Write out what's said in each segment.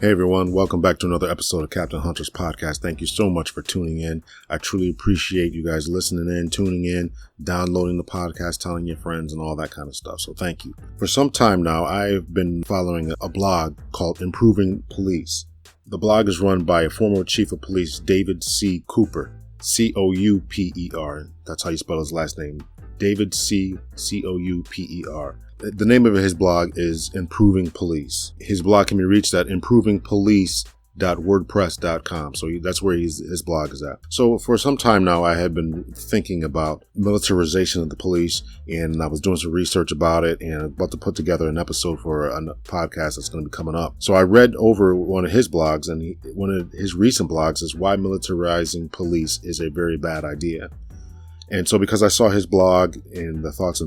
Hey everyone, welcome back to another episode of Captain Hunter's podcast. Thank you so much for tuning in. I truly appreciate you guys listening in, tuning in, downloading the podcast, telling your friends and all that kind of stuff. So thank you. For some time now, I've been following a blog called Improving Police. The blog is run by a former chief of police, David C. Couper, C-O-U-P-E-R. That's how you spell his last name. David C. C-O-U-P-E-R. The name of his blog is Improving Police. His blog can be reached at improvingpolice.wordpress.com. So that's where his blog is at. So for some time now, I had been thinking about militarization of the police, and I was doing some research about it and about to put together an episode for a podcast that's going to be coming up. So I read over one of his blogs, and one of his recent blogs is Why Militarizing Police is a Very Bad Idea. And so because I saw his blog and the thoughts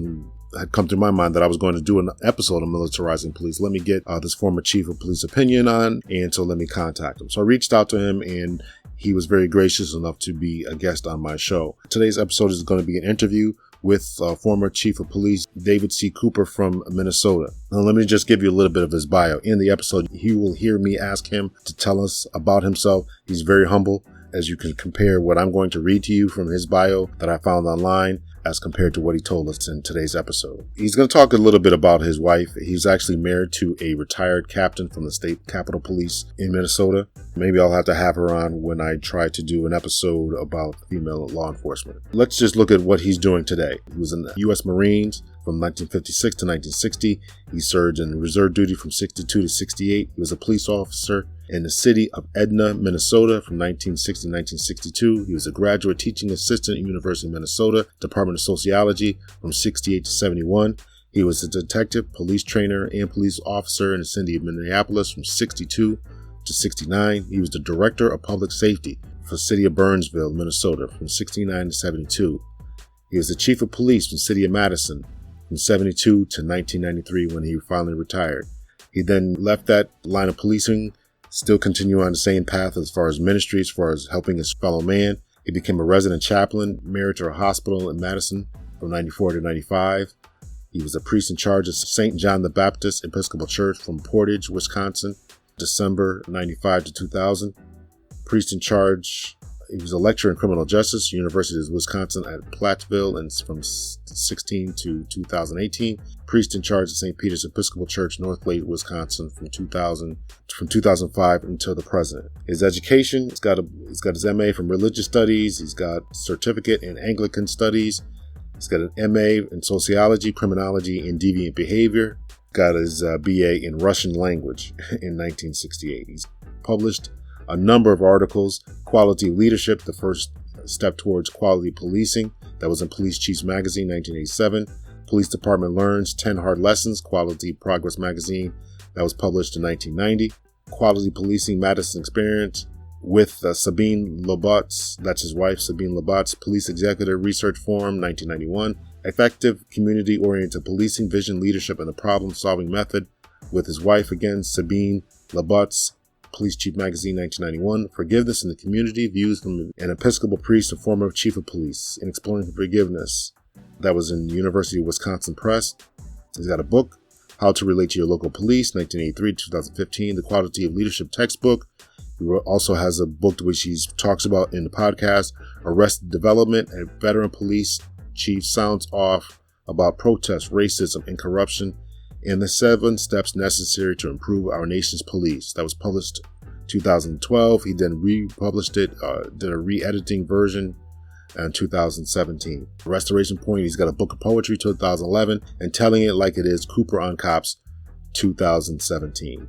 had come through my mind that I was going to do an episode on militarizing police, let me get this former chief of police opinion on, and so let me contact him. So I reached out to him, and he was very gracious enough to be a guest on my show. Today's episode is going to be an interview with former chief of police David C. Couper from Minnesota. Now, let me just give you a little bit of his bio. In the episode, you will hear me ask him to tell us about himself. He's very humble, as you can compare what I'm going to read to you from his bio that I found online as compared to what he told us in today's episode. He's going to talk a little bit about his wife. He's actually married to a retired captain from the state Capitol Police in Minnesota. Maybe I'll have to have her on when I try to do an episode about female law enforcement. Let's just look at what he's doing today. He was in the U.S. Marines from 1956 to 1960. He served in reserve duty from 62 to 68. He was a police officer in the city of Edna, Minnesota from 1960 to 1962. He was a graduate teaching assistant at University of Minnesota, Department of Sociology from 68 to 71. He was a detective, police trainer, and police officer in the city of Minneapolis from 62 to 69. He was the director of public safety for the city of Burnsville, Minnesota from 69 to 72. He was the chief of police from the city of Madison from 72 to 1993 when he finally retired. He then left that line of policing, still continue on the same path as far as ministry, as far as helping his fellow man. He became a resident chaplain, married to a hospital in Madison from 94 to 95. He was a priest in charge of St. John the Baptist Episcopal Church from Portage, Wisconsin, December 95 to 2000. Priest in charge, he was a lecturer in criminal justice, University of Wisconsin at Platteville, and from 16 to 2018. Priest in charge of St. Peter's Episcopal Church, North Lake, Wisconsin, from 2005 until the present. His education, he's got his MA from Religious Studies. He's got a certificate in Anglican Studies. He's got an MA in Sociology, Criminology, and Deviant Behavior. Got his BA in Russian Language in 1968. He's published a number of articles. Quality Leadership, the first step towards quality policing. That was in Police Chiefs Magazine, 1987. Police Department Learns 10 Hard Lessons, Quality Progress Magazine. That was published in 1990. Quality Policing Madison Experience with Sabine Lobotz, that's his wife, Sabine Lobotz, Police Executive Research Forum, 1991. Effective Community-Oriented Policing, Vision, Leadership, and the Problem-Solving Method with his wife again, Sabine Lobotz, Police Chief Magazine, 1991. Forgiveness in the Community, Views from an Episcopal Priest and former Chief of Police in Exploring Forgiveness. That was in University of Wisconsin Press. He's got a book, How to Relate to Your Local Police, 1983-2015, the Quality of Leadership textbook. He also has a book which he talks about in the podcast, Arrested Development, a veteran police chief sounds off about protest, racism, and corruption, and the 7 steps necessary to improve our nation's police. That was published 2012. He then republished it, did a re-editing version in 2017. Restoration Point, he's got a book of poetry, 2011, and Telling It Like It Is, Couper on Cops, 2017.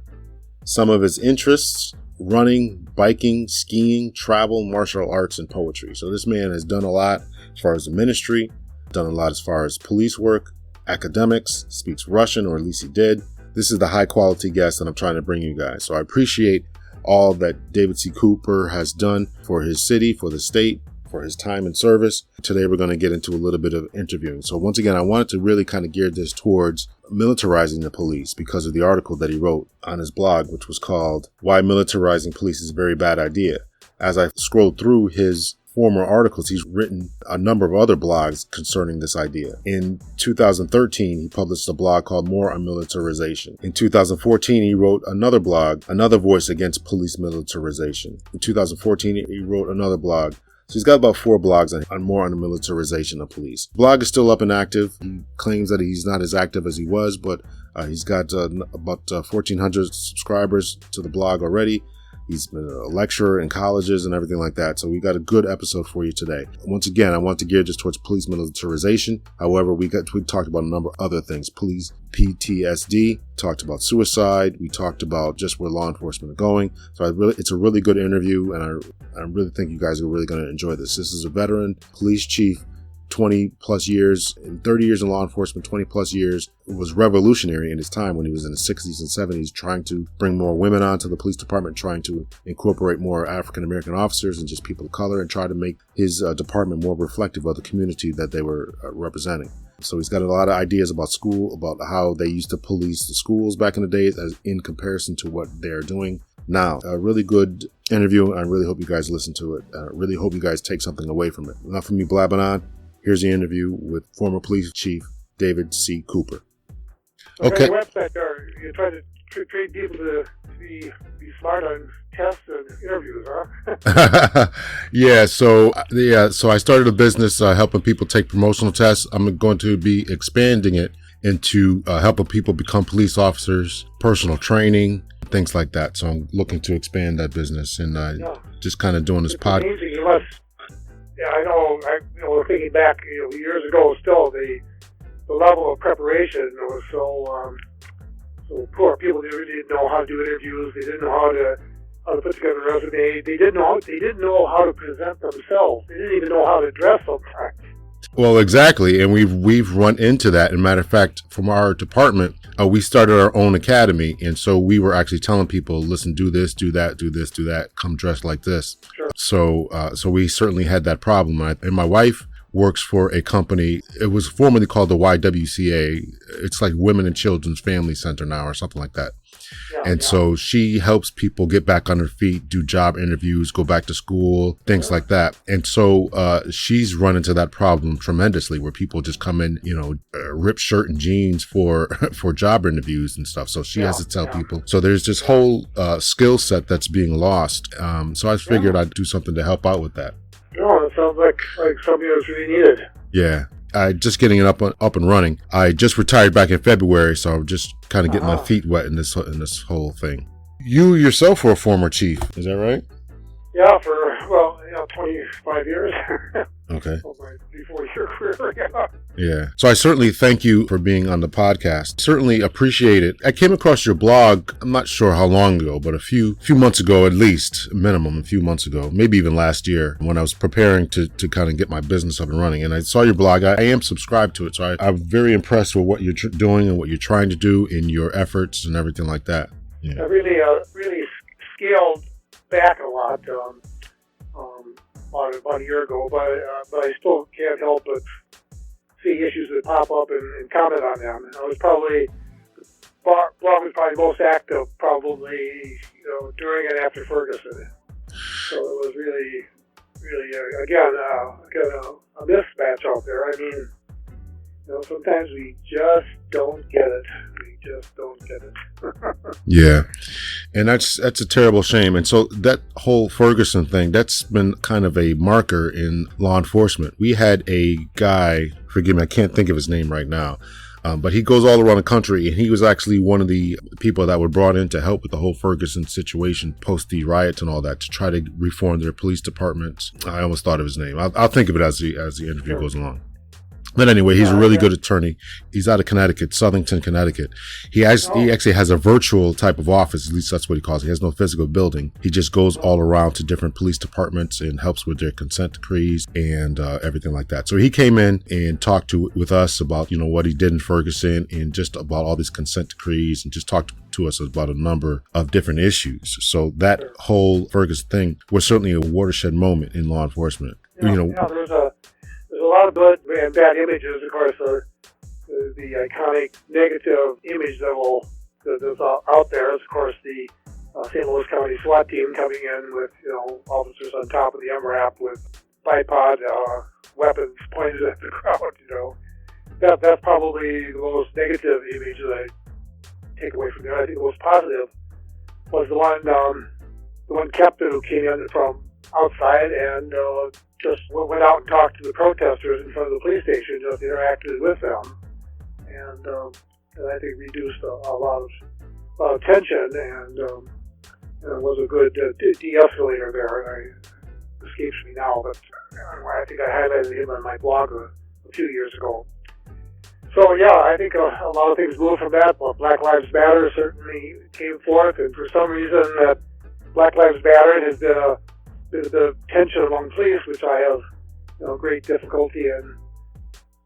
Some of his interests: running, biking, skiing, travel, martial arts, and poetry. So this man has done a lot as far as the ministry, done a lot as far as police work, academics, speaks Russian, or at least he did. This is the high quality guest that I'm trying to bring you guys. So I appreciate all that David C. Couper has done for his city, for the state, for his time and service. Today we're going to get into a little bit of interviewing. So once again, I wanted to really kind of gear this towards militarizing the police because of the article that he wrote on his blog, which was called Why Militarizing Police is a Very Bad Idea. As I scrolled through his former articles, he's written a number of other blogs concerning this idea. In 2013, he published a blog called More on Militarization. In 2014, he wrote another blog, Another Voice Against Police Militarization. In 2014, he wrote another blog. So he's got about 4 blogs on more on the militarization of police. The blog is still up and active. He claims that he's not as active as he was, but he's got about 1,400 subscribers to the blog already. He's been a lecturer in colleges and everything like that. So we got a good episode for you today. Once again, I want to gear just towards police militarization. However, we talked about a number of other things. Police PTSD, talked about suicide. We talked about just where law enforcement are going. So it's a really good interview, and I really think you guys are really going to enjoy this. This is a veteran police chief, 20 plus years, and 30 years in law enforcement, 20 plus years. It was revolutionary in his time when he was in the 60s and 70s, trying to bring more women onto the police department, trying to incorporate more African-American officers and just people of color, and try to make his department more reflective of the community that they were representing. So he's got a lot of ideas about school, about how they used to police the schools back in the days as in comparison to what they're doing now. A really good interview. I really hope you guys listen to it. I really hope you guys take something away from it. Enough of me blabbing on. Here's the interview with former police chief David C. Couper. Okay. Your website there, you try to train people to be smart on tests and interviews, huh? So I started a business helping people take promotional tests. I'm going to be expanding it into helping people become police officers, personal training, things like that. So I'm looking to expand that business, and just kind of doing this podcast. Yeah, I know. Thinking back, years ago, still the level of preparation was so poor. People didn't know how to do interviews. They didn't know how to put together a resume. They didn't know how to present themselves. They didn't even know how to dress sometimes. Well, exactly, and we've run into that. As a matter of fact, from our department, we started our own academy, and so we were actually telling people, listen, do this, do that, do this, do that, come dressed like this. Sure. So we certainly had that problem. And my wife works for a company. It was formerly called the YWCA. It's like Women and Children's Family Center now, or something like that. So she helps people get back on their feet, do job interviews, go back to school, things like that. And so she's run into that problem tremendously, where people just come in, ripped shirt and jeans for job interviews and stuff. So she has to tell people. So there's this whole skill set that's being lost. So I figured I'd do something to help out with that. No, it sounds like something that's really needed. Yeah. Just getting it up and running. I just retired back in February, so I'm just kind of getting my feet wet in this whole thing. You yourself were a former chief, is that right? Yeah, for 25 years. Okay. Before your career. Yeah. So I certainly thank you for being on the podcast. Certainly appreciate it. I came across your blog, I'm not sure how long ago, but a few months ago, at least, minimum a few months ago, maybe even last year, when I was preparing to kind of get my business up and running. And I saw your blog. I am subscribed to it. So I'm very impressed with what you're doing and what you're trying to do in your efforts and everything like that. Yeah. I really scaled back a lot about a year ago, but I still can't help but see issues that pop up and comment on them. I was probably most active during and after Ferguson. So it was really again a mismatch out there. I mean, sometimes we just don't get it. Yeah. And that's a terrible shame. And so that whole Ferguson thing, that's been kind of a marker in law enforcement. We had a guy, forgive me, I can't think of his name right now, but he goes all around the country, and he was actually one of the people that were brought in to help with the whole Ferguson situation post the riots and all that, to try to reform their police departments. I almost thought of his name. I'll think of it as the interview goes along. But anyway, he's a really good attorney. He's out of Connecticut, Southington, Connecticut. He actually has a virtual type of office, at least that's what he calls it. He has no physical building. He just goes all around to different police departments and helps with their consent decrees and everything like that. So he came in and talked with us about, what he did in Ferguson, and just about all these consent decrees, and just talked to us about a number of different issues. So that whole Ferguson thing was certainly a watershed moment in law enforcement. There's a lot of good and bad images. Of course, the iconic negative image that's out there is, of course, the St. Louis County SWAT team coming in with officers on top of the MRAP with bipod weapons pointed at the crowd. That's probably the most negative image that I take away from there. I think the most positive was the one captain who came in from outside and just went out and talked to the protesters in front of the police station, just interacted with them, and I think reduced a lot of tension, and it was a good de-escalator there. And it escapes me now, but I think I highlighted him on my blog a few years ago. So yeah, I think a lot of things moved from that. Well, Black Lives Matter certainly came forth, and for some reason that Black Lives Matter has been a bit of the tension among police, which I have great difficulty in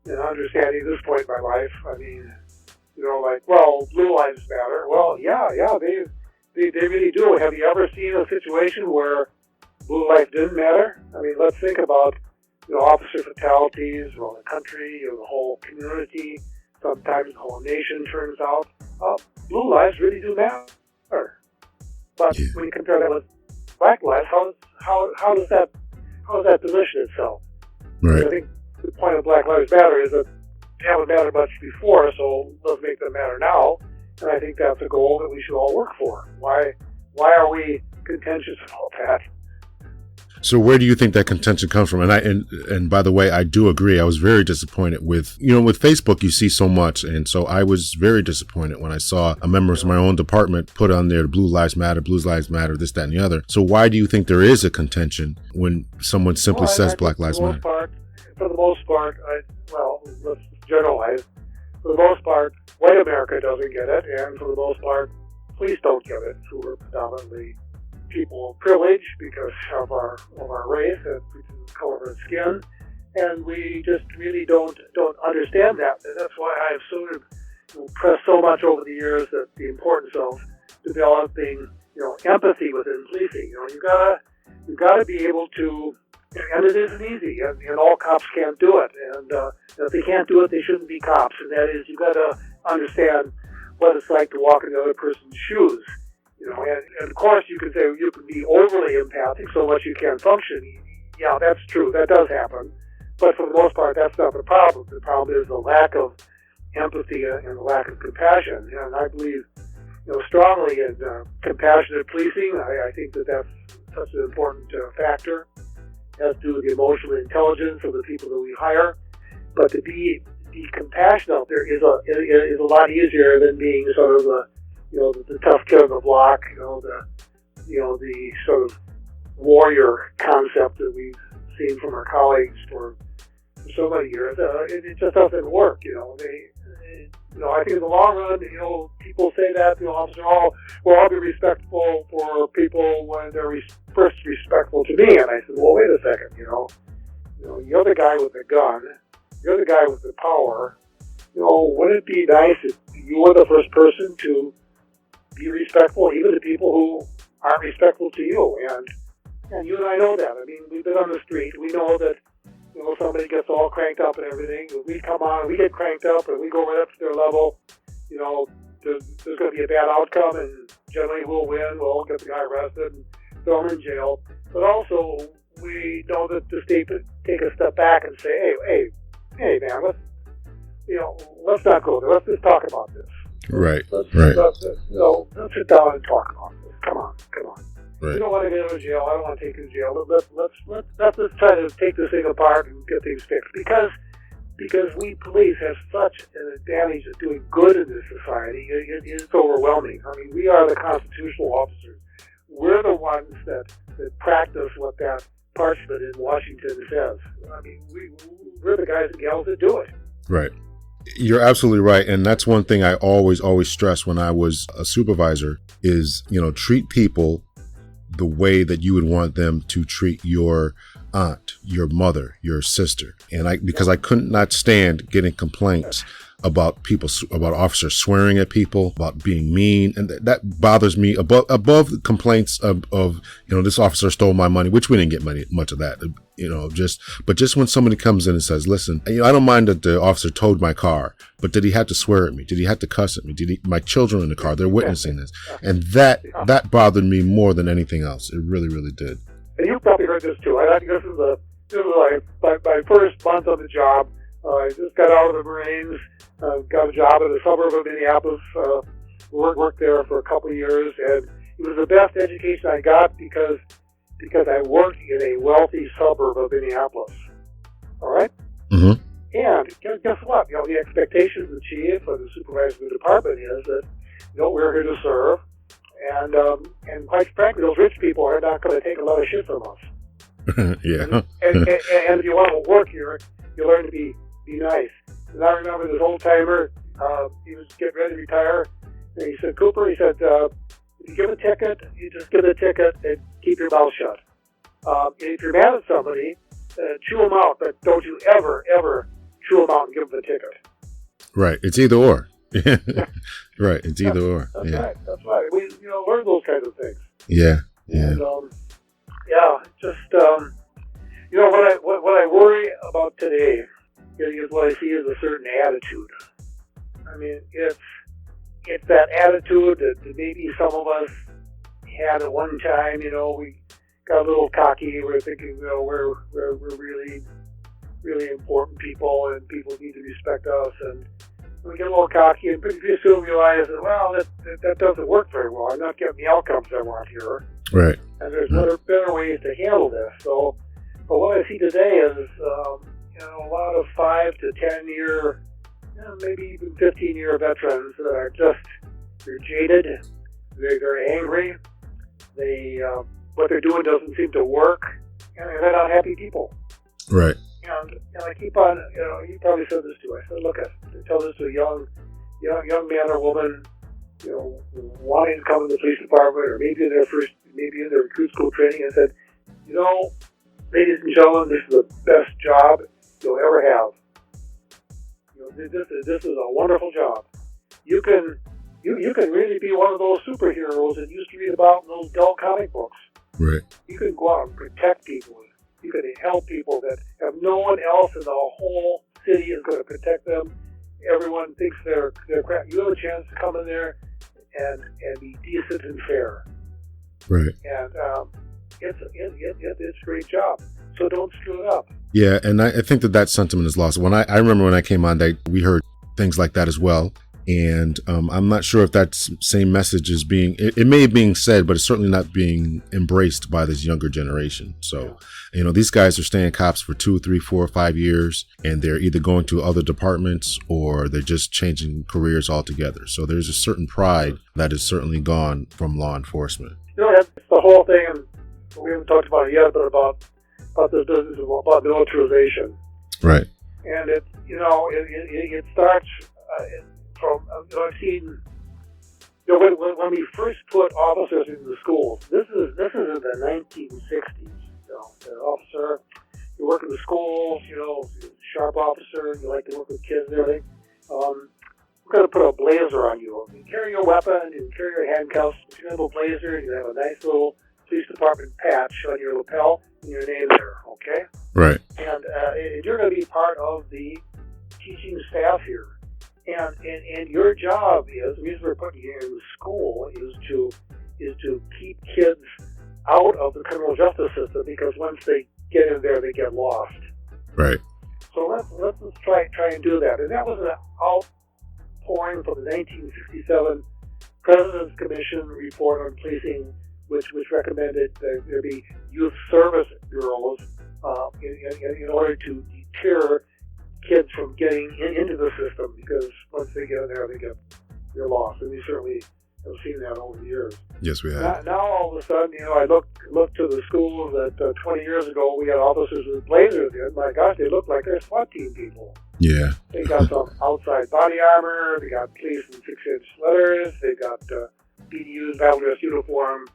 understanding at this point in my life. I mean, Blue Lives Matter. Well, yeah, they really do. Have you ever seen a situation where blue life didn't matter? I mean, let's think about officer fatalities, the country, the whole community, sometimes the whole nation turns out. Blue lives really do matter. But when you compare that with black lives, how does that position itself? Right. I think the point of Black Lives Matter is that they haven't mattered much before, so let's make them matter now. And I think that's a goal that we should all work for. Why are we contentious about that? So where do you think that contention comes from? And by the way, I do agree. I was very disappointed with Facebook, you see so much. And so I was very disappointed when I saw a member of my own department put on there, Blue Lives Matter, this, that, and the other. So why do you think there is a contention when someone simply says Black Lives Matter? For the most part, let's generalize. For the most part, white America doesn't get it. And for the most part, police don't get it, who are predominantly people of privilege because of our race and the color of our skin, and we just really don't understand that. And that's why I've sort of pressed so much over the years that the importance of developing empathy within policing. You've gotta be able to, and it isn't easy, and all cops can't do it. And if they can't do it, they shouldn't be cops. And that is, you've got to understand what it's like to walk in the other person's shoes. And of course you can say you can be overly empathic so much you can't function. Yeah, that's true. That does happen. But for the most part, that's not the problem. The problem is the lack of empathy and the lack of compassion. And I believe strongly in compassionate policing. I think that's such an important factor, as do the emotional intelligence of the people that we hire. But to be compassionate out there is a lot easier than being sort of the tough kid on the block, the sort of warrior concept that we've seen from our colleagues for so many years. It just doesn't work. I think in the long run, people say that officers, we'll all be respectful for people when they're first respectful to me. And I said, well, wait a second. You're the guy with the gun. You're the guy with the power. Wouldn't it be nice if you were the first person to be respectful, even to people who aren't respectful to you? And you and I know that. I mean, we've been on the street. We know that, somebody gets all cranked up and everything. We come on, we get cranked up, and we go right up to their level. There's going to be a bad outcome, and generally we'll win. We'll get the guy arrested and throw him in jail. But also, we know that the state could take a step back and say, hey, man, let's not go there. Let's just talk about this. Right. Let's sit down and talk about this. Come on. Right. You don't want to get into jail. I don't want to take you to jail. Let's just try to take this thing apart and get things fixed. Because we police have such an advantage of doing good in this society. It's overwhelming. I mean, we are the constitutional officers. We're the ones that practice what that parchment in Washington says. I mean, we're the guys and gals that do it. Right. You're absolutely right. And that's one thing I always stress when I was a supervisor is, treat people the way that you would want them to treat your aunt, your mother, your sister. And because I could not stand getting complaints about officers swearing at people, about being mean. And that bothers me above the complaints of this officer stole my money, which we didn't get much of that, but just when somebody comes in and says, listen, I don't mind that the officer towed my car, but did he have to swear at me? Did he have to cuss at me? My children in the car, they're witnessing this. And that bothered me more than anything else. It really, really did. And you probably heard this too. I think this is It was like my first month on the job. I just got out of the Marines, got a job in the suburb of Minneapolis, worked there for a couple of years, and it was the best education I got because I worked in a wealthy suburb of Minneapolis. All right? Mm-hmm. And guess what? The expectation of the chief or the supervisor of the department is that, we're here to serve, and quite frankly, those rich people are not going to take a lot of shit from us. Yeah. And if you want to work here, you learn to be nice. And I remember this old timer, he was getting ready to retire, and he said, Couper, he said, if you give a ticket, you just give the ticket and keep your mouth shut. If you're mad at somebody, chew them out, but don't you ever chew them out and give them the ticket. Right. It's either or. Right. It's either or. That's right. That's right. We learn those kinds of things. Yeah. Yeah. And, what I worry about today is what I see as a certain attitude. I mean, it's that attitude that maybe some of us had at one time. We got a little cocky. We're thinking, we're really, really important people, and people need to respect us. And we get a little cocky, and pretty soon realize that, well, that doesn't work very well. I'm not getting the outcomes I want here. Right. And there's better ways to handle this. So, but what I see today is, a lot of 5 to 10 year, maybe even 15-year veterans that are they're jaded, they're angry, what they're doing doesn't seem to work, and they're not happy people. Right. And I keep on, you probably said this too. I said, look, I tell this to a young man or woman, wanting to come to the police department, or maybe in their recruit school training. I said, ladies and gentlemen, this is the best job you'll ever have. This is a wonderful job. You can really be one of those superheroes that you used to read about in those dull comic books. Right. You can go out and protect people. You can help people that have no one else in the whole city is going to protect them. Everyone thinks they're crap. You have a chance to come in there and be decent and fair. Right. And it's a great job. So don't screw it up. Yeah, and I think that sentiment is lost. When I remember when I came on, we heard things like that as well. And I'm not sure if that same message is it may be being said, but it's certainly not being embraced by this younger generation. So, these guys are staying cops for 2, 3, 4, 5 years, and they're either going to other departments or they're just changing careers altogether. So there's a certain pride that is certainly gone from law enforcement. That's the whole thing, and we haven't talked about it yet, but about this business about militarization. Right. And it starts from, I've seen, when we first put officers in the schools, this is in the 1960s. The officer, you work in the schools, sharp officer, you like to work with kids and everything. We're going to put a blazer on you. You carry your weapon, you carry your handcuffs, you have a blazer, you have a nice little police department patch on your lapel, and your name there, okay? Right. And you're going to be part of the teaching staff here. And your job is, the reason we're putting you in the school is to keep kids out of the criminal justice system, because once they get in there, they get lost. Right. So let's try and do that. And that was an outpouring from the 1967 President's Commission report on policing, which recommended that there be youth service bureaus in order to deter kids from getting into the system, because once they get in there, they're lost. And we certainly have seen that over the years. Yes, we have. Now all of a sudden, I look to the schools that 20 years ago we had officers with blazers in. My gosh, they look like they're SWAT team people. Yeah. They got some outside body armor. They got police in 6-inch letters. They got BDU's battle dress uniform,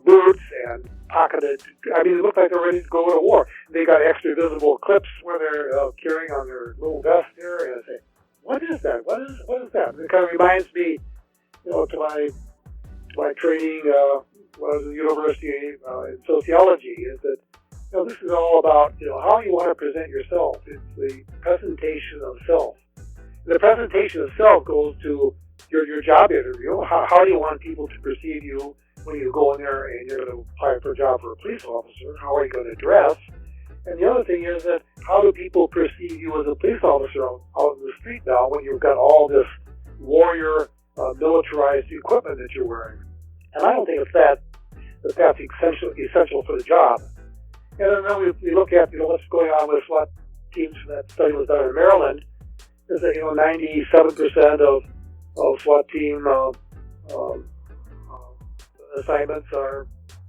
boots, and pocketed. I mean, it looked like they're ready to go to war. They got extra visible clips where they're carrying on their little vest here. And I say, what is that? What is that? And it kind of reminds me, to my training when I was at the university in sociology, is that this is all about how you want to present yourself. It's the presentation of self. And the presentation of self goes to your job interview. How do you want people to perceive you when you go in there and you're going to apply for a job for a police officer? How are you going to dress? And the other thing is that how do people perceive you as a police officer out in the street now when you've got all this warrior militarized equipment that you're wearing? And I don't think that's essential for the job. And then we look at what's going on with SWAT teams. That study was done in Maryland. Is that 97% of SWAT team assignments are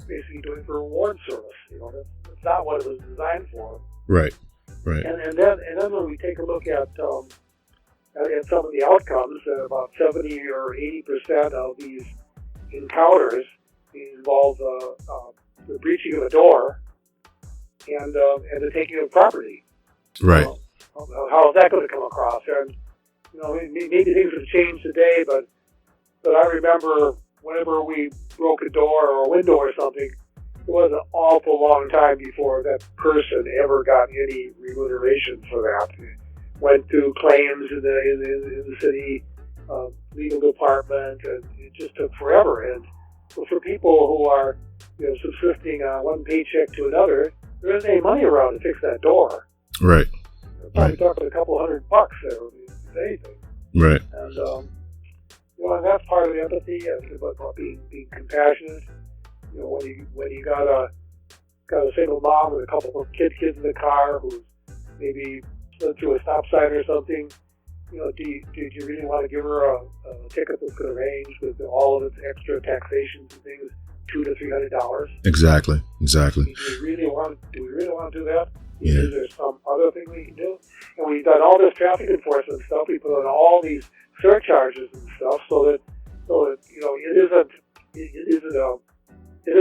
basically doing for reward service. That's not what it was designed for. Right. And then when we take a look at some of the outcomes, about 70 or 80% of these encounters involve the breaching of a door and the taking of property. Right. How is that going to come across? And maybe things have changed today, but I remember whenever we broke a door or a window or something, it was an awful long time before that person ever got any remuneration for that. Went through claims in the city legal department, and it just took forever. And for people who are subsisting on one paycheck to another, there isn't any money around to fix that door. Right. Probably talking a couple $100 there, if anything. Right. And and that's part of the empathy. I think about being compassionate. When you got a single mom with a couple of kids in the car who's maybe slid through a stop sign or something, do you really want to give her a ticket that's going to range with all of its extra taxations and things, $200 to $300? Exactly. Do we really want to do that? Yeah. Is there some other thing we can do? And we've done all this traffic enforcement stuff. We put on all these surcharges and stuff, so that it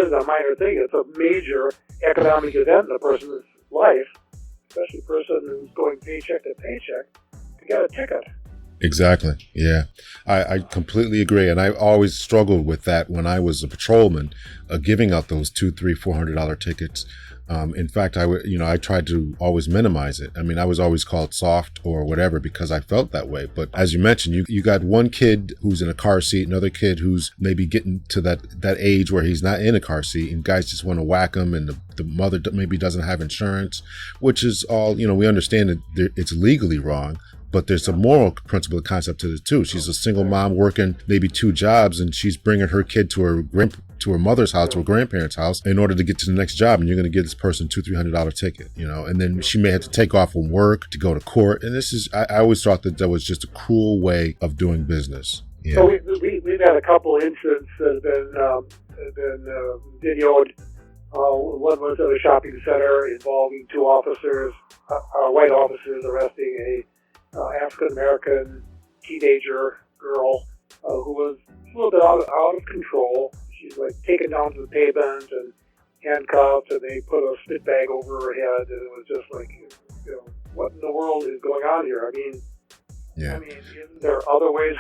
isn't a minor thing. It's a major economic event in a person's life, especially a person who's going paycheck to paycheck, to get a ticket. Exactly. Yeah, I completely agree. And I always struggled with that when I was a patrolman, giving out those $200, $300, $400 tickets. In fact, I tried to always minimize it. I mean, I was always called soft or whatever because I felt that way. But as you mentioned, you got one kid who's in a car seat, another kid who's maybe getting to that age where he's not in a car seat, and guys just want to whack him, and the mother maybe doesn't have insurance, which is all, we understand that it's legally wrong. But there's a moral principle concept to this too. She's a single mom working maybe 2 jobs, and she's bringing her kid to her mother's house, to her grandparents' house, in order to get to the next job. And you're going to give this person $200, $300 ticket, and then she may have to take off from work to go to court. And this is, I always thought that was just a cruel way of doing business. Yeah. So we've had a couple incidents that have been videoed. One was at a shopping center involving 2 officers, white officers, arresting a African-American teenager girl who was a little bit out of control. She's taken down to the pavement and handcuffed, and they put a spit bag over her head, and it was just what in the world is going on here? Isn't there other ways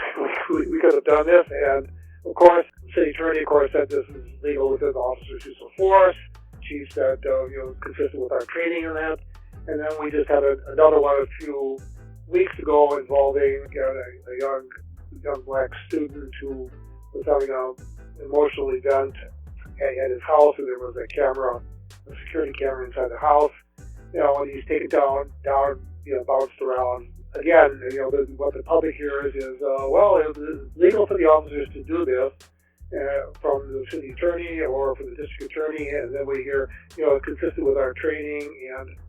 we could have done this? And of course, the city attorney, said this is legal within the officer's use of force. She said, consistent with our training in that. And then we just had another one a few weeks ago involving a young black student who was having an emotional event at his house, and there was a security camera inside the house. And he's taken down, bounced around. Again, what the public hears is, it was legal for the officers to do this from the city attorney or from the district attorney, and then we hear, consistent with our training.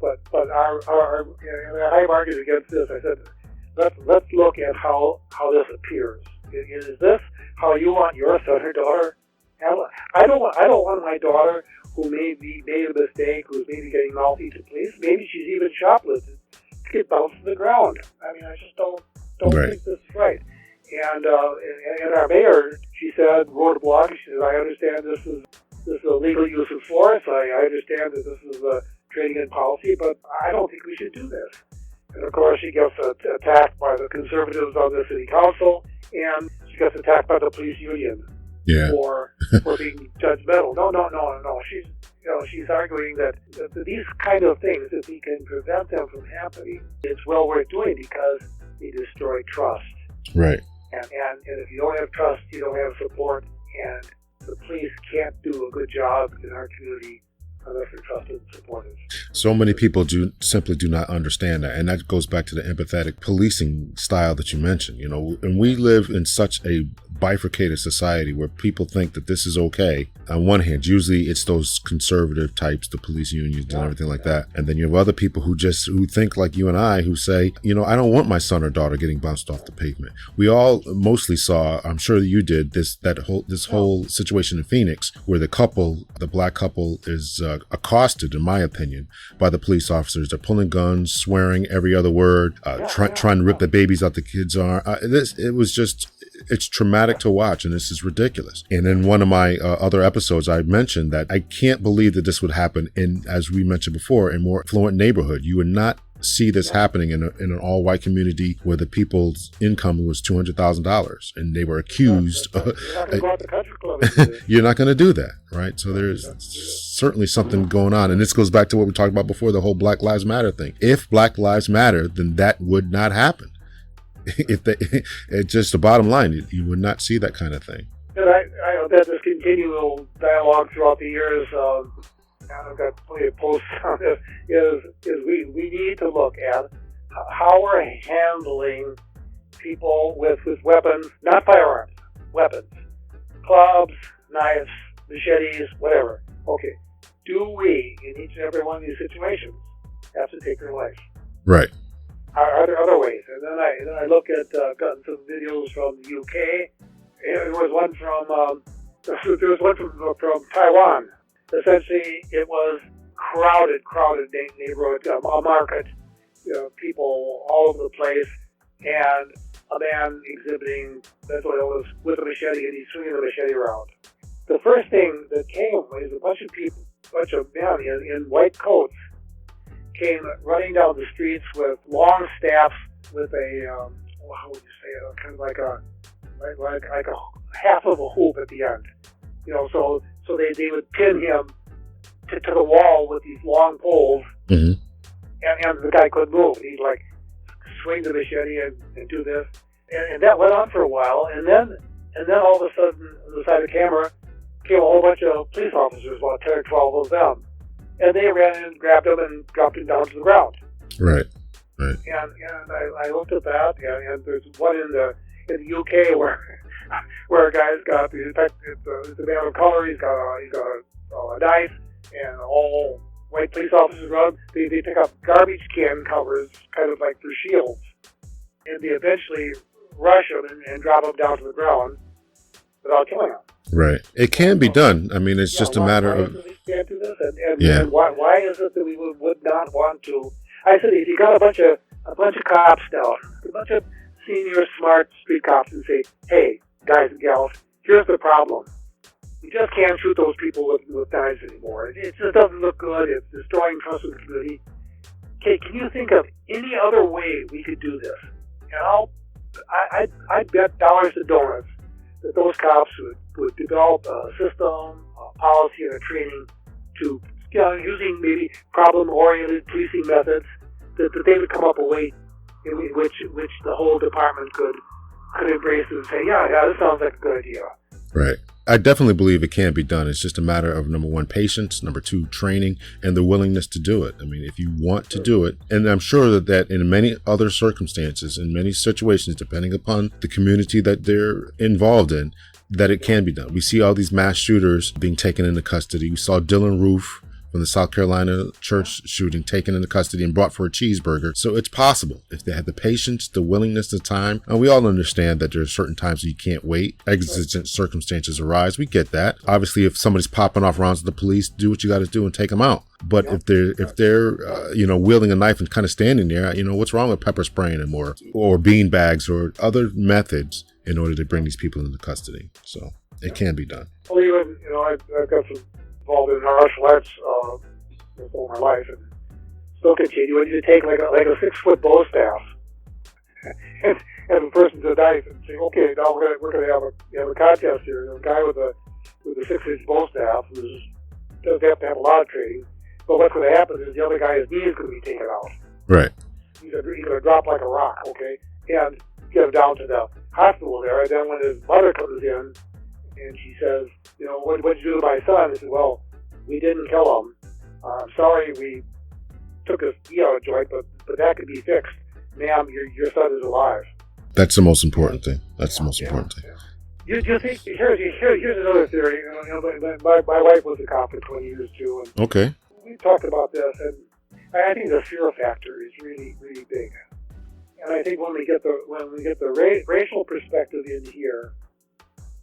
But our I've argued against this. I said, let's look at how this appears. Is this how you want your son or daughter? I don't want my daughter, who maybe made a mistake, who's maybe getting mouthy to police, maybe she's even shoplifted, to get bounced to the ground. I just don't Right. think this is right. And our mayor, she said, wrote a blog. She said, I understand this is a legal use of force. I understand that this is a training in policy, but I don't think we should do this. And of course, she gets attacked by the conservatives on the city council, and she gets attacked by the police union for being judgmental. No. She's arguing that these kind of things, if we can prevent them from happening, it's well worth doing because they destroy trust. Right. And if you don't have trust, you don't have support, and the police can't do a good job in our community unless they're trusted and supported. So many people simply do not understand that. And that goes back to the empathetic policing style that you mentioned, and we live in such a bifurcated society where people think that this is okay. On one hand, usually it's those conservative types, the police unions and everything like that. And then you have other people who think like you and I, who say, I don't want my son or daughter getting bounced off the pavement. We all mostly saw, I'm sure you did, this whole situation in Phoenix where the black couple is accosted, in my opinion, by the police officers. They're pulling guns, swearing every other word, trying to rip the babies out the kids' arm. It's traumatic to watch, and this is ridiculous. And in one of my other episodes, I mentioned that I can't believe that this would happen in, as we mentioned before, a more affluent neighborhood. You would not see this happening in an all-white community where the people's income was $200,000 and they were accused. You're not going to do that, right? So there's certainly something going on. And this goes back to what we talked about before, the whole Black Lives Matter thing. If Black Lives Matter, then that would not happen. It's just the bottom line. You would not see that kind of thing. And I hope that this continual dialogue throughout the years, I've got plenty of posts on this, is we need to look at how we're handling people with weapons, not firearms, weapons, clubs, knives, machetes, whatever. Okay, do we, in each and every one of these situations, have to take their life? Right. Are there other ways? And then I look at gotten some videos from the UK. There was one from Taiwan. Essentially, it was crowded neighborhood, a market, people all over the place, and a man exhibiting mental illness with a machete, and he's swinging the machete around. The first thing that came was a bunch of men in white coats came running down the streets with long staffs with a, how would you say it, kind of like a half of a hoop at the end. So they would pin him to the wall with these long poles, and the guy couldn't move. He'd like swing the machete and do this. And that went on for a while, and then all of a sudden, on the side of the camera, came a whole bunch of police officers, about 10 or 12 of them. And they ran in and grabbed him and dropped him down to the ground. Right. And I looked at that, and there's one in the UK where a guy's got the man of color. He's got a knife, and all white police officers run. They pick up garbage can covers, kind of like their shields, and they eventually rush him and drop him down to the ground without killing him. Right. It can be done. I mean, it's just a matter of. Can't do this, and why is it that we would not want to? I said, if you got a bunch of cops down, a bunch of senior smart street cops, and say, hey, guys and gals, here's the problem. You just can't shoot those people with knives anymore. It just doesn't look good. It's destroying trust in the community. Okay, can you think of any other way we could do this? And I'd bet dollars to donuts that those cops would develop a system, a policy, and a training to, using maybe problem-oriented policing methods, that they would come up with a way in which the whole department could embrace and say, yeah, this sounds like a good idea. Right. I definitely believe it can be done. It's just a matter of, number one, patience, number two, training, and the willingness to do it. I mean, if you want to do it, and I'm sure that in many other circumstances, in many situations, depending upon the community that they're involved in, that it can be done. We see all these mass shooters being taken into custody. We saw Dylan Roof from the South Carolina church shooting taken into custody and brought for a cheeseburger. So it's possible if they have the patience, the willingness, the time. And we all understand that there are certain times you can't wait. Exigent circumstances arise. We get that. Obviously, if somebody's popping off rounds with the police, do what you got to do and take them out. But if they're wielding a knife and kind of standing there, what's wrong with pepper spraying them or bean bags or other methods in order to bring these people into custody? So it can be done. Well, even, I've got some involved in martial arts all my life, and still continue. And you take like a 6-foot bow staff and the person to the knife and say, okay, now we're gonna have a contest here. A guy with a 6-inch bow staff who doesn't have to have a lot of training, but what's going to happen is the other guy's knee is going to be taken out. Right. He's going to drop like a rock, okay, and get him down to the hospital there. And then when his mother comes in and she says, what'd you do to my son? He said, well, we didn't kill him. I'm sorry we took a key out of joint, but that could be fixed. Ma'am, your son is alive. That's the most important thing. That's the most important thing. You think, here's another theory. My wife was a cop for 20 years too. And Okay. we talked about this, and I think the fear factor is really, really big. And I think when we get the racial perspective in here,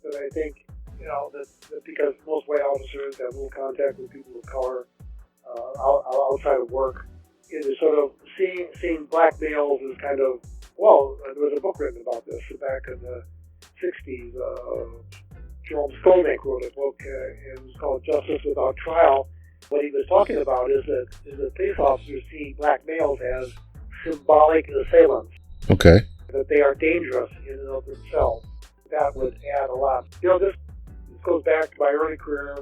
that I think, that because most white officers have little contact with people of color outside of work, it is sort of seeing black males as kind of, well, there was a book written about this back in the 60s. Jerome Skolnick wrote a book, it was called Justice Without Trial. What he was talking about is that police officers see black males as symbolic assailants. Okay. That they are dangerous in and of themselves. That would add a lot. This goes back to my early career.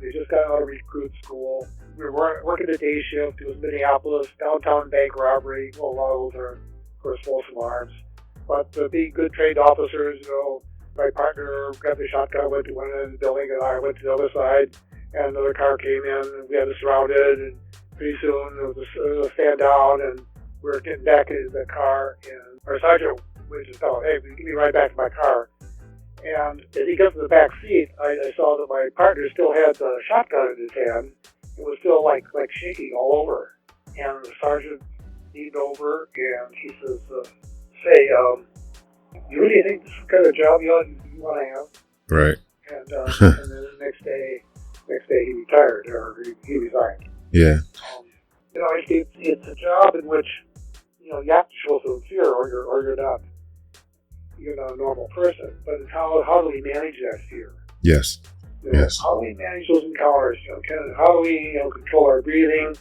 They just got out of recruit school. We were working the day shift. It was Minneapolis, downtown bank robbery. Well, a lot of those are, of course, false alarms. But to be good trained officers, my partner grabbed the shotgun, went to one end of the building, and I went to the other side. And another car came in, and we had it surrounded. And pretty soon there was a stand down, and we were getting back into the car. And our sergeant was just telling, "Hey, give me right back to my car." And as he got to the back seat, I saw that my partner still had the shotgun in his hand. It was still like shaking all over. And the sergeant leaned over and he says, "Say, you really think this is the kind of job you want to have?" Right. And and then the next day he retired, or he resigned. Yeah. It's a job in which you have to show some fear, or you're not a normal person. But it's how do we manage that fear? Yes. Yes. How do we manage those encounters? How do we control our breathing?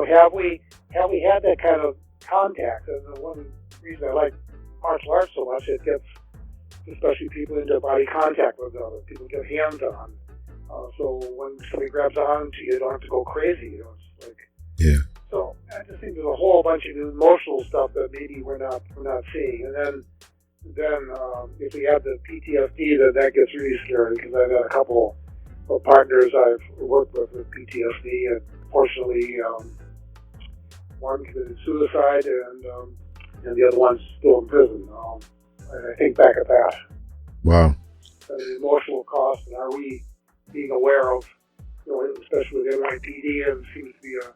Have we had that kind of contact? And the one reason I like martial arts so much, it gets especially people into body contact with other people, get hands on. So when somebody grabs on to you, you don't have to go crazy. It's like, yeah. So I just think there's a whole bunch of emotional stuff that maybe we're not seeing. And then if we have the PTSD, then that gets really scary, because I've had a couple of partners I've worked with PTSD, and fortunately one committed suicide, and the other one's still in prison. And I think back at that. Wow. The emotional cost, and are we being aware of, especially with NYPD, and there seems to be a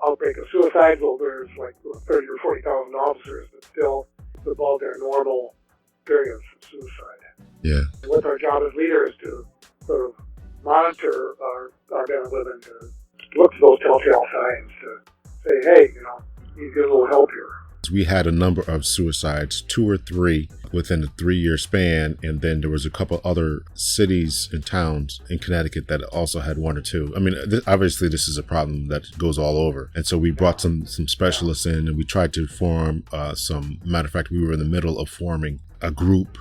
outbreak of suicide. Well, there's like 30 or 40,000 officers that still above their normal experience of suicide. Yeah. What's our job as leaders to sort of monitor our men and women, to look for those telltale signs, to say, hey, you need to get a little help here. We had a number of suicides, 2 or 3 within a 3-year span, and then there was a couple other cities and towns in Connecticut that also had 1 or 2. I mean, obviously this is a problem that goes all over, and so we brought some specialists in, and we tried to form matter of fact, we were in the middle of forming a group,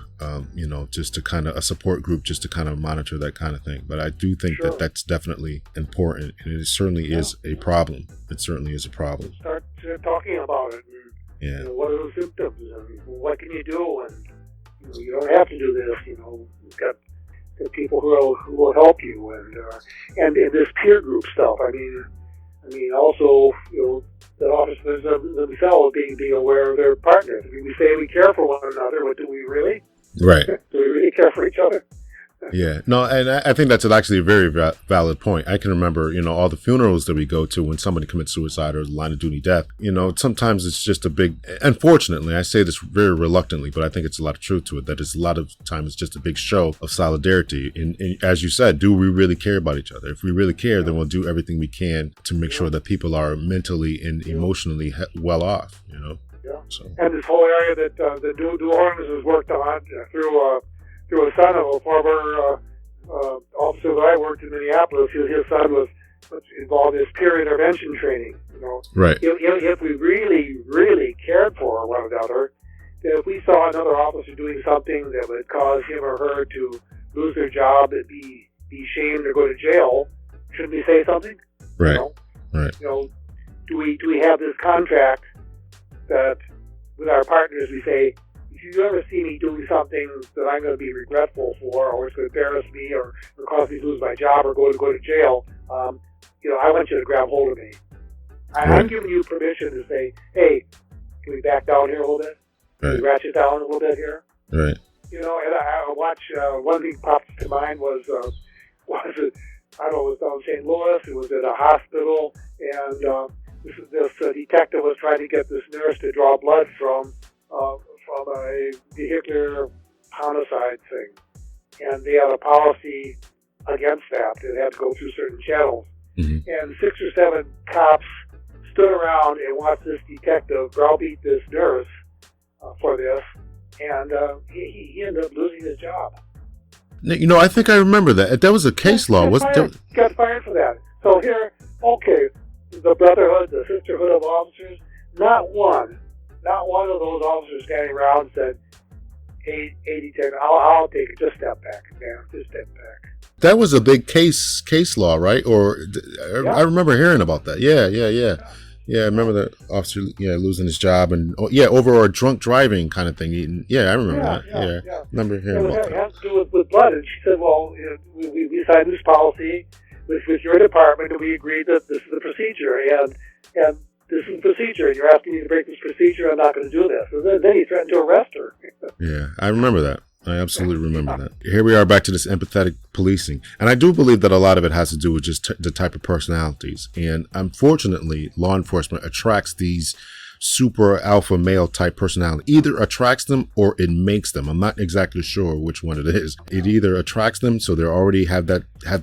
just to kind of a support group, just to kind of monitor that kind of thing. But I do think that that's definitely important, and it certainly is a problem. It certainly is a problem. Start talking about it. Yeah. What are the symptoms, and what can you do? And you don't have to do this. You've got people who will help you, and this peer group stuff. I mean, also the officers themselves being aware of their partners. I mean, we say we care for one another, but do we really? Right. Do we really care for each other? Yeah, no, and I think that's actually a very valid point. I can remember, all the funerals that we go to when somebody commits suicide or line of duty death. Sometimes it's just a big, unfortunately, I say this very reluctantly, but I think it's a lot of truth to it, that it's a lot of times it's just a big show of solidarity. And as you said, do we really care about each other? If we really care, then we'll do everything we can to make sure that people are mentally and emotionally well off, Yeah. So. And this whole area that the New Orleans has worked on through a son of a former officer that I worked in Minneapolis. His son was involved in this peer intervention training. Right. If we really, really cared for one another, that if we saw another officer doing something that would cause him or her to lose their job, be shamed or go to jail, shouldn't we say something? Right. Right. Do we have this contract that with our partners we say, if you ever see me doing something that I'm going to be regretful for, or it's going to embarrass me, or cause me to lose my job, or go to jail, I want you to grab hold of me. I'm giving you permission to say, hey, can we back down here a little bit? Can we ratchet down a little bit here? Right. And I watch, one thing popped to mind was it, I don't know, it was down in St. Louis. It was at a hospital, and this detective was trying to get this nurse to draw blood from a vehicular homicide thing. And they had a policy against that. It had to go through certain channels. Mm-hmm. And 6 or 7 cops stood around and watched this detective browbeat this nurse for this, and he ended up losing his job. I think I remember that. That was a case law. Got fired for that. So here, okay, the brotherhood, the sisterhood of officers, not one of those officers standing around said, hey, detective, I'll take it. Just step back, man. Just step back. That was a big case law, right? Or I remember hearing about that. Yeah, I remember the officer, losing his job and over a drunk driving kind of thing. Yeah, I remember that. Yeah. Remember hearing about that. It has to do with blood. And she said, well, we signed this policy with your department, and we agreed that this is the procedure, and this is the procedure, and you're asking me to break this procedure. I'm not going to do this. And then he threatened to arrest her. Yeah, I remember that. I absolutely remember that. Here we are back to this empathetic policing. And I do believe that a lot of it has to do with just the type of personalities. And unfortunately, law enforcement attracts these super alpha male type personality. Either attracts them or it makes them. I'm not exactly sure which one it is. It either attracts them, so they already have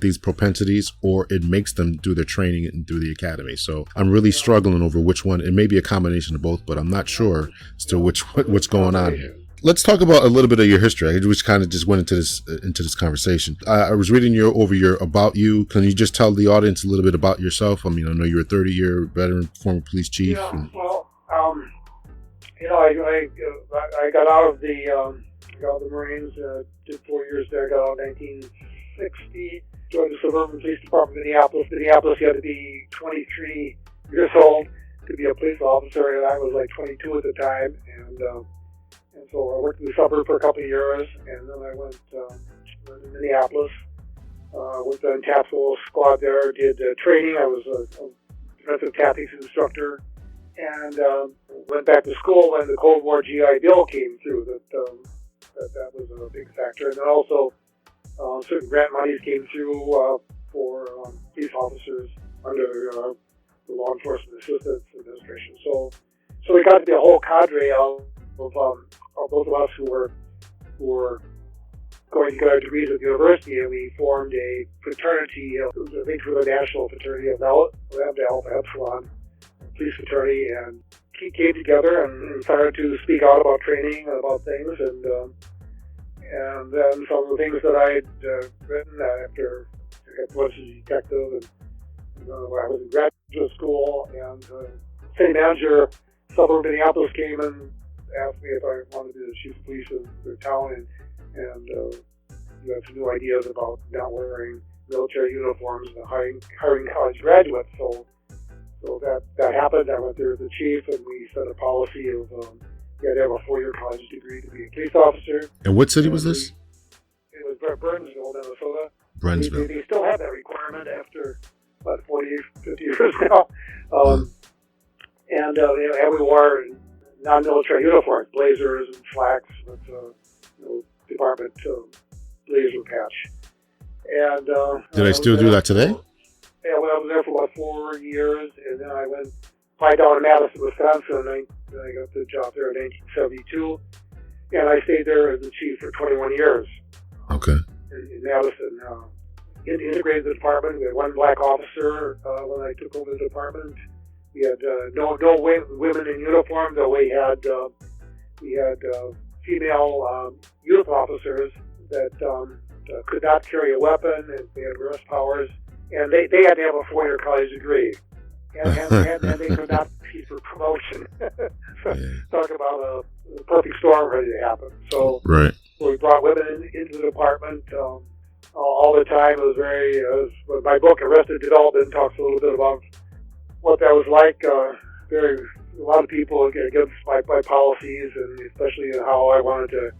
these propensities, or it makes them do their training and through the academy. So I'm really struggling over which one. It may be a combination of both, but I'm not sure as to what's going on here. Let's talk about a little bit of your history, which kind of just went into this conversation. I was reading over your about you. Can you just tell the audience a little bit about yourself? I mean, I know you're a 30-year veteran, former police chief. I got out of the Marines, did 4 years there, got out in 1960, joined the Suburban Police Department in Minneapolis. Minneapolis, you had to be 23 years old to be a police officer, and I was like 22 at the time, and so I worked in the suburb for a couple of years, and then I went to Minneapolis, worked on task force squad there, did training. I was a defensive tactics instructor, and went back to school when the Cold War GI Bill came through. That was a big factor, and then also certain grant monies came through for police officers under the Law Enforcement Assistance Administration. So we got to be a whole cadre of those of us who were going to get our degrees at the university, and we formed a fraternity. It was, I think, for the National Fraternity of Lambda Alpha Epsilon police fraternity, and we came together and started to speak out about training and about things, and then some of the things that I had written after I got promoted as a detective, and I was in graduate school, and city manager suburb Minneapolis came and asked me if I wanted to be the chief of police of their town, and you have some new ideas about not wearing military uniforms and hiring college graduates. So that happened. I went there as the chief, and we set a policy of you had to have a 4-year college degree to be a police officer. And what city was this? It was Burnsville, Minnesota. Burnsville. They still have that requirement after about 40, 50 years now. And we wore non-military uniforms, blazers and slacks with department blazer patch. And did I still do that today? Yeah, well, I was there for about 4 years, and then I went fly down to Madison, Wisconsin, and I got the job there in 1972, and I stayed there as the chief for 21 years. Okay. In Madison. Integrated the department. We had one black officer when I took over the department. We had no women in uniform, though we had female youth officers that could not carry a weapon, and they had arrest powers, and they had to have a 4-year college degree, and they could not compete for promotion. Talk about a perfect storm ready to happen. So we brought women into the department all the time. It was my book, Arrested Development, talks a little bit about what that was like. A lot of people against my policies, and especially how I wanted to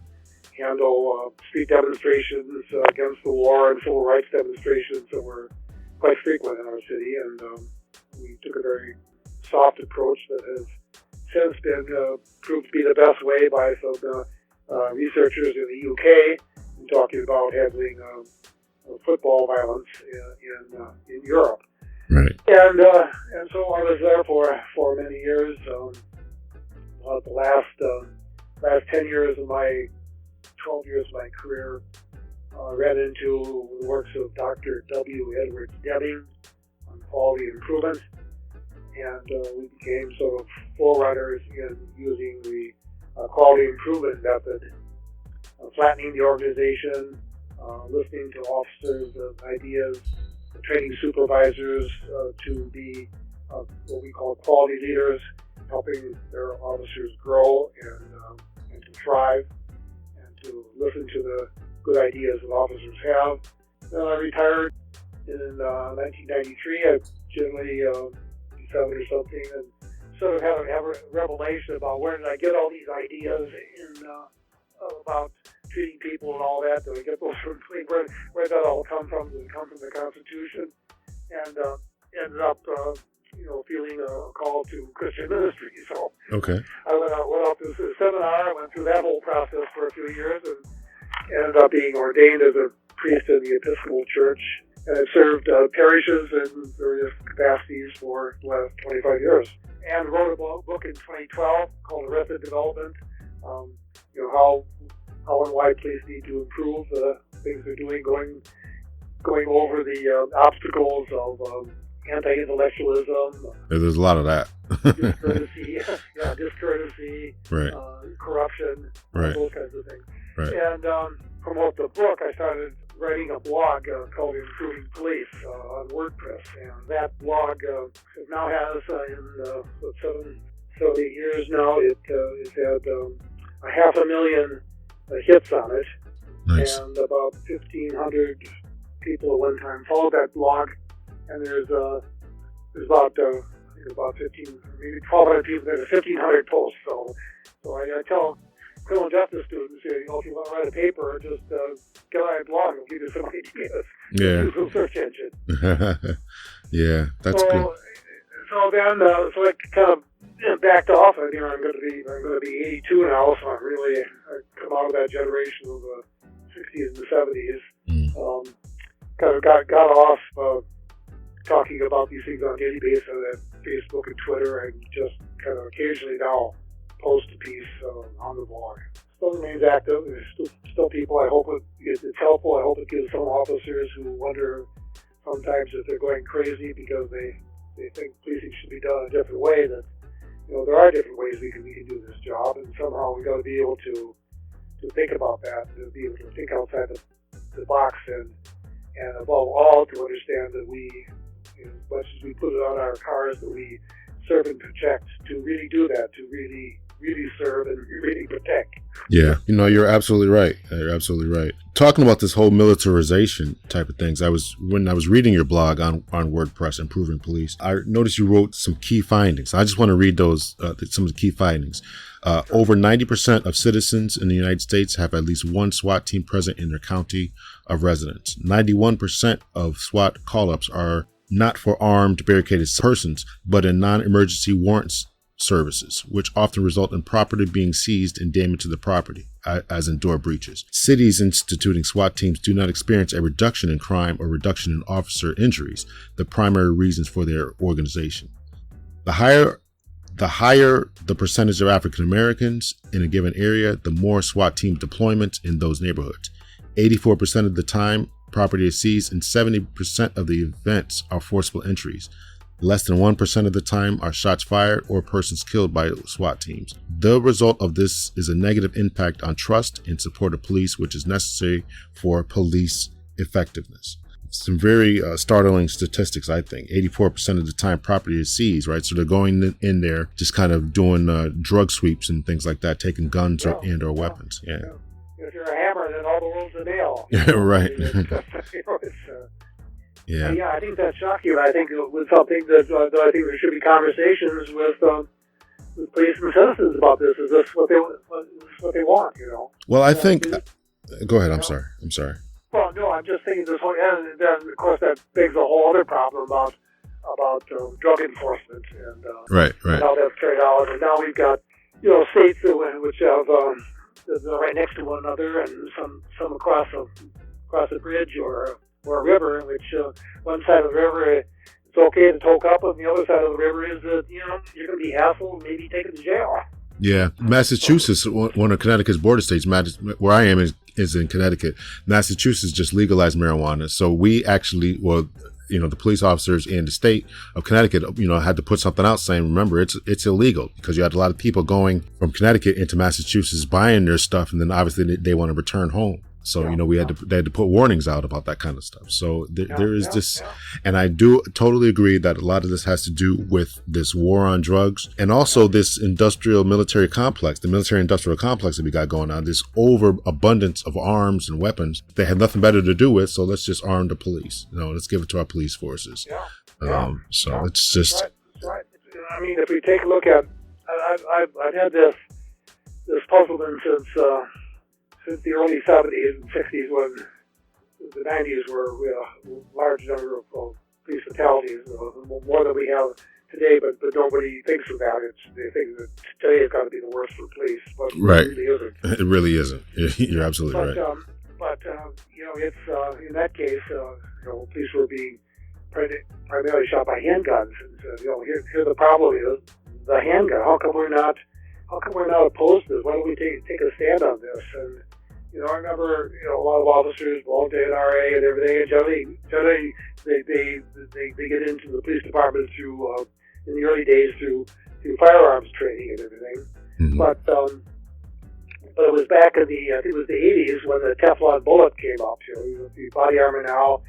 handle street demonstrations against the war and civil rights demonstrations that were quite frequent in our city, and we took a very soft approach that has since been proved to be the best way by some researchers in the UK in talking about handling football violence in Europe. Right. And so I was there for many years. The last 10 years of my 12 years of my career ran into the works of Dr. W. Edwards Deming on quality improvement, and we became sort of forerunners in using the quality improvement method, flattening the organization, listening to officers' ideas, training supervisors to be what we call quality leaders, helping their officers grow and to thrive, and to listen to the good ideas that officers have. Then I retired in 1993. I generally 7 or something, and sort of have a revelation about where did I get all these ideas about treating people and all that. Did I get those from where did that all come from? Did it come from the Constitution? And ended up feeling a call to Christian ministry. So okay. I went out to a seminar. I went through that whole process for a few years and ended up being ordained as a priest in the Episcopal Church. And I've served parishes in various capacities for the last 25 years. And wrote a book in 2012 called Arrested Development. How and why police need to improve the things they're doing, going over the obstacles of anti-intellectualism. There's a lot of that. discourtesy, right. Corruption, right. Those kinds of things. Right. And promote the book, I started writing a blog called Improving Police on WordPress, and that blog now has in 7 8 years now. It's had 500,000 hits on it. Nice. And about 1,500 people at one time followed that blog, and there's about 15, maybe 1,200 people. There's 1,500 posts. So I tell criminal justice students, if you want to write a paper, just get on a blog. It'll give you some ideas. Yeah. Use a search engine. Yeah, that's good. So then, so I kind of backed off. I'm going to be 82 now, so I come out of that generation of the 60s and the 70s. Kind of got off talking about these things on a daily basis on Facebook and Twitter, and just kind of occasionally now post a piece on the blog. Still remains active. There's still people. I hope it's helpful. I hope it gives some officers who wonder sometimes if they're going crazy because they think policing should be done a different way, that there are different ways we can do this job, and somehow we got to be able to think about that, to be able to think outside the box, and above all to understand that we, as much as we put it on our cars, that we serve and protect, to really do that, to really serve and really protect. Yeah, you're absolutely right. You're absolutely right. Talking about this whole militarization type of things, when I was reading your blog on WordPress, Improving Police, I noticed you wrote some key findings. I just want to read those, some of the key findings. Over 90% of citizens in the United States have at least one SWAT team present in their county of residence. 91% of SWAT call-ups are not for armed, barricaded persons, but in non-emergency warrants services, which often result in property being seized and damage to the property, as in door breaches. Cities instituting SWAT teams do not experience a reduction in crime or reduction in officer injuries, the primary reasons for their organization. The higher the percentage of African Americans in a given area, the more SWAT team deployments in those neighborhoods. 84% of the time, property is seized, and 70% of the events are forcible entries. Less than 1% of the time are shots fired or persons killed by SWAT teams. The result of this is a negative impact on trust and support of police, which is necessary for police effectiveness. Some very startling statistics, I think. 84% of the time property is seized, right? So they're going in there just kind of doing drug sweeps and things like that, taking guns or weapons. Yeah. If you're a hammer, then all the world's a nail. Right. Yeah. Yeah, I think that's shocking. I think it was something that I think there should be conversations with police and citizens about this. Is this what they want? Well, I think. Go ahead. I'm sorry. Well, no, I'm just thinking this whole, and then of course that begs a whole other problem about drug enforcement and Right. how that's carried out. And now we've got states which have they're right next to one another, and some across a bridge or a river, in which one side of the river it's okay to toke up, and the other side of the river is that you're going to be hassled, maybe taken to jail. Yeah, Massachusetts, one of Connecticut's border states, where I am is in Connecticut. Massachusetts just legalized marijuana, so we actually, the police officers in the state of Connecticut, had to put something out saying, remember, it's illegal, because you had a lot of people going from Connecticut into Massachusetts buying their stuff, and then obviously they want to return home. So, they had to put warnings out about that kind of stuff. So there is this, and I do totally agree that a lot of this has to do with this war on drugs, and also this military complex, the military industrial complex that we got going on, this overabundance of arms and weapons. They had nothing better to do with, so let's just arm the police. Let's give it to our police forces. It's just... That's right. I mean, if we take a look at, I've had this puzzlement since the early 70s and 60s, when the 90s were a large number of police fatalities, more than we have today, but nobody thinks of that. They think that today it's got to be the worst for police, but right. It really isn't. It really isn't. You're absolutely right. It's in that case, police were being primarily shot by handguns, and here the problem is the handgun. How come we're not opposed to this? Why don't we take a stand on this? And I remember a lot of officers belong to NRA and everything, and generally they get into the police department through in the early days through firearms training and everything. Mm-hmm. But it was back in I think it was the 80s when the Teflon bullet came up. The body armor now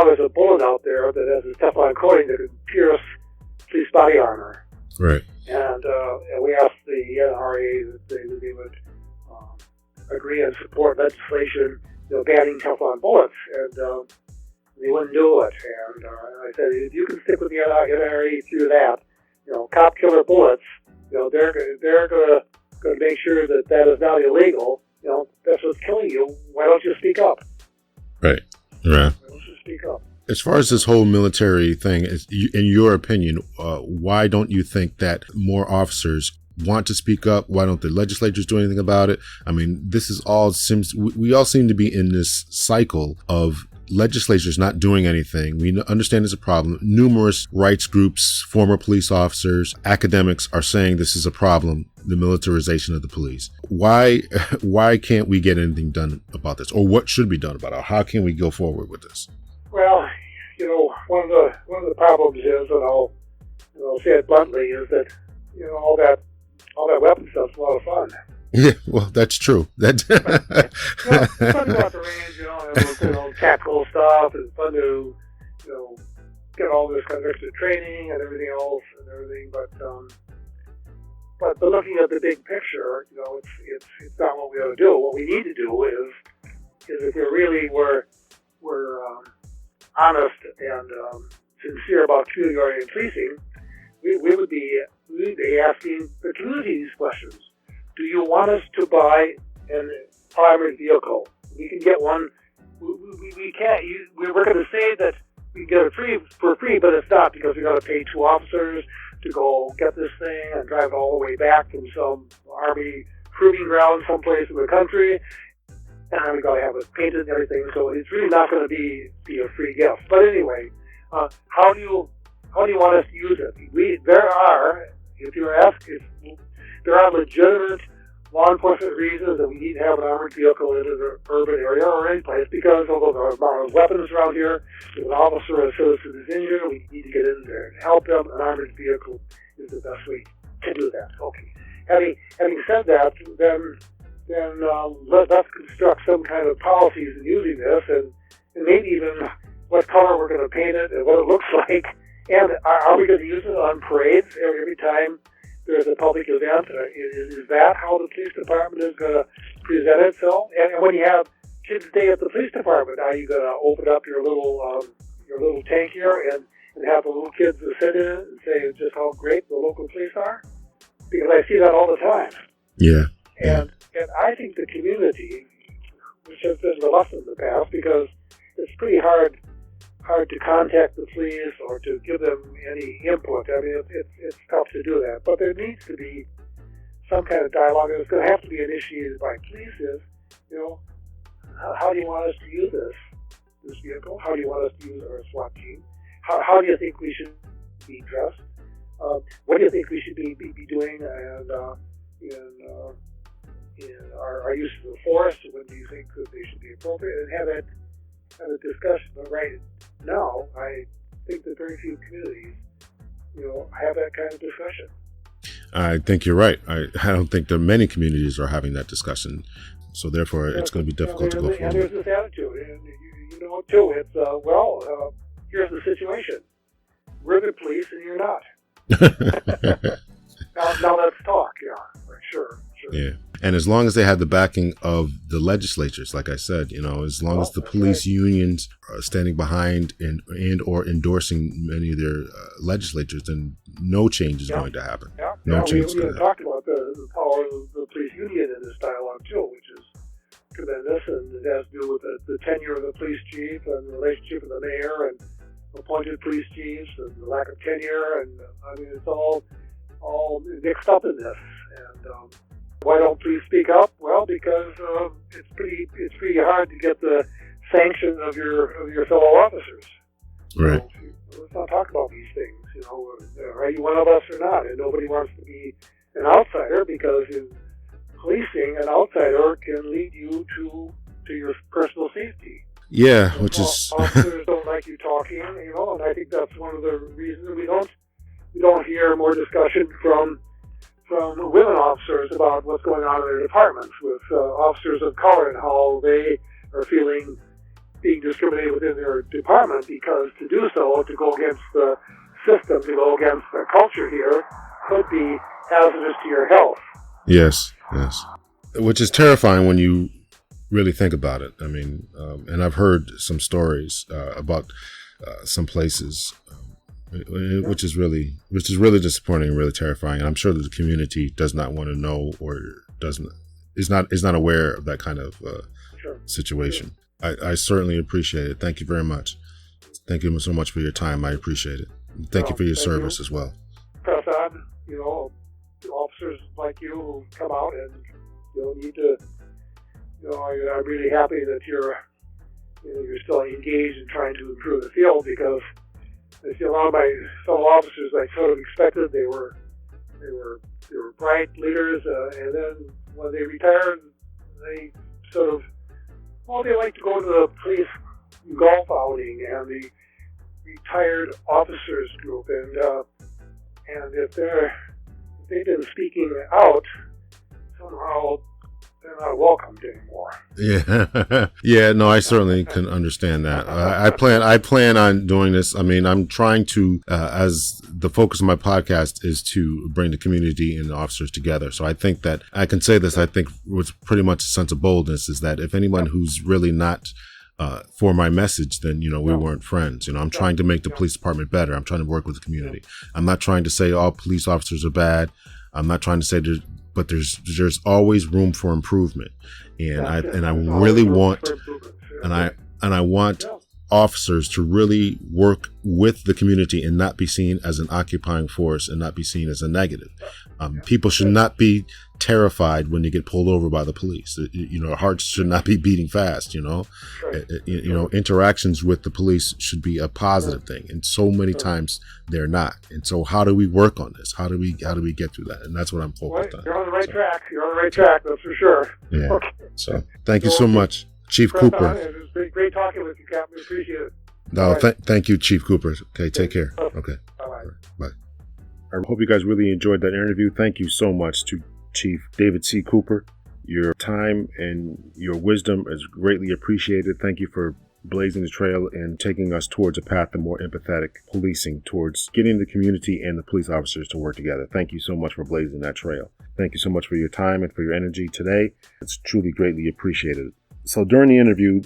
there's a bullet out there that has a Teflon coating that can pierce police body armor. Right. And we asked the NRA that they would agree and support legislation, banning Teflon bullets, and they wouldn't do it. And I said, if you can stick with the NRA through that, cop killer bullets, they're going to make sure that is not illegal. That's what's killing you. Why don't you speak up? Right. Yeah. Why don't you speak up? As far as this whole military thing, in your opinion, why don't you think that more officers want to speak up? Why don't the legislatures do anything about it? I mean, we all seem to be in this cycle of legislatures not doing anything. We understand it's a problem. Numerous rights groups, former police officers, academics are saying this is a problem, the militarization of the police. Why can't we get anything done about this? Or what should be done about it? How can we go forward with this? Well, one of the problems is, and I'll say it bluntly, is that all that weapon stuff's a lot of fun. Yeah, well, that's true. It's fun to go out the range, and tactical stuff. It's fun to get all this kind of extra training and everything else and everything. But looking at the big picture, it's not what we ought to do. What we need to do is if we're honest and sincere about community-oriented policing, we would be asking the community these questions. Do you want us to buy an armored vehicle? We can get one. We can't. We're going to say that we get it for free, but it's not, because we got to pay 2 officers to go get this thing and drive it all the way back from some Army proving ground someplace in the country. And we got to have it painted and everything, so it's really not going to be a free gift. But anyway, how do you want us to use it? There are legitimate law enforcement reasons that we need to have an armored vehicle in an urban area or any place, because although there are amount of weapons around here, if an officer or a citizen is injured, we need to get in there and help them. An armored vehicle is the best way to do that. Okay. Having said that, then let's construct some kind of policies in using this, and maybe even what color we're going to paint it and what it looks like. And are we going to use it on parades every time there's a public event? Is that how the police department is going to present itself? And when you have Kids Day at the police department, are you going to open up your little tank here and have the little kids sit in it and say just how great the local police are? Because I see that all the time. Yeah. And I think the community, which has been reluctant in the past because it's pretty hard to contact the police or to give them any input. I mean, it's tough to do that. But there needs to be some kind of dialogue, and it's going to have to be initiated by police. How do you want us to use this vehicle? How do you want us to use our SWAT team? How do you think we should be dressed? What do you think we should be doing? And our use of the force, when do you think that they should be appropriate? And have a discussion. But right now, I think that very few communities, have that kind of discussion. I think you're right. I don't think that many communities are having that discussion. So therefore, it's going to be difficult to go forward. And there's this attitude, and you know it too. It's here's the situation. We're the police, and you're not. now let's talk. Yeah, sure. Yeah, and as long as they had the backing of the legislatures, like I said, as long as the police unions are standing behind and or endorsing many of their legislatures, then no change is going to happen. Yeah. No change. We talked about the power of the police union in this dialogue too, which is tremendous, and it has to do with the tenure of the police chief and the relationship with the mayor and appointed police chiefs and the lack of tenure, and I mean it's all mixed up in this. And why don't police speak up? Well, because it's pretty hard to get the sanction of your fellow officers. Right. Let's not talk about these things. Are you one of us or not? And nobody wants to be an outsider, because in policing, an outsider can lead you to your personal safety. Yeah, which is officers don't like you talking, and I think that's one of the reasons we don't hear more discussion from women officers about what's going on in their departments with officers of color and how they are feeling being discriminated within their department, because to do so, to go against the system, to go against the culture here, could be hazardous to your health. Yes. Which is terrifying when you really think about it. I mean, and I've heard some stories about some places, which is really disappointing and really terrifying. And I'm sure that the community does not want to know, or is not aware of that kind of situation. Sure. I certainly appreciate it. Thank you very much. Thank you so much for your time. I appreciate it. Thank you for your service as well. Press on, officers like you who come out and need to. I'm really happy that you're still engaged in trying to improve the field, because I see a lot of my fellow officers I sort of expected. They were bright leaders, and then when they retired, they sort of they like to go to the police golf outing and the retired officers group, and if they've been speaking out, somehow they're not welcomed anymore. Yeah. Yeah, no, I certainly can understand that. I plan on doing this. I mean, I'm trying to, as the focus of my podcast is to bring the community and the officers together. So I think that I can say this. I think what's pretty much a sense of boldness is that if anyone who's really not for my message, then, we weren't friends. I'm trying to make the police department better. I'm trying to work with the community. I'm not trying to say all police officers are bad. I'm not trying to say but there's always room for improvement, and I really want, and I want officers to really work with the community and not be seen as an occupying force and not be seen as a negative. People should not be terrified when they get pulled over by the police. Hearts should not be beating fast. Interactions with the police should be a positive thing, and so many times they're not. And so, how do we work on this? How do we get through that? And that's what I'm focused on. You're on the right track. You're on the right track. That's for sure. Yeah. Okay. So, thank you so much, Chief Couper. It was great talking with you, Captain. Appreciate it. No, thank you, Chief Couper. Okay, take care. Okay. Bye. Bye. I hope you guys really enjoyed that interview. Thank you so much to Chief David C. Couper. Your time and your wisdom is greatly appreciated. Thank you for blazing the trail and taking us towards a path of more empathetic policing, towards getting the community and the police officers to work together. Thank you so much for blazing that trail. Thank you so much for your time and for your energy today. It's truly greatly appreciated. So during the interview,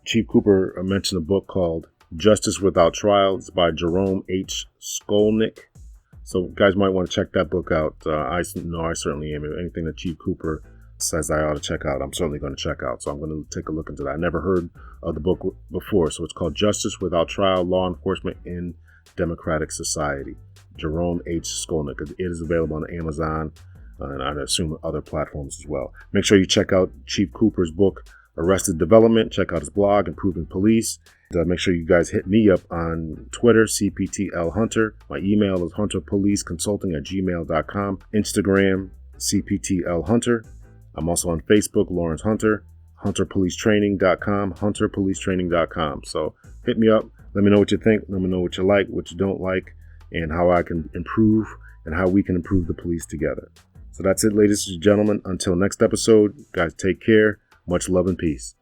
Chief Couper mentioned a book called Justice Without Trial. It's by Jerome H. Skolnick. So guys might want to check that book out. I certainly am. Anything that Chief Couper says I ought to check out, I'm certainly going to check out. So I'm going to take a look into that. I never heard of the book before. So it's called Justice Without Trial, Law Enforcement in Democratic Society. Jerome H. Skolnick. It is available on Amazon and I assume other platforms as well. Make sure you check out Chief Couper's book, Arrested Development. Check out his blog, Improving Police. Make sure you guys hit me up on Twitter, CPTL Hunter. My email is hunterpoliceconsulting@gmail.com. Instagram, CPTL Hunter. I'm also on Facebook, Lawrence Hunter. HunterPoliceTraining.com, HunterPoliceTraining.com. So hit me up. Let me know what you think. Let me know what you like, what you don't like, and how I can improve and how we can improve the police together. So that's it, ladies and gentlemen. Until next episode, guys, take care. Much love and peace.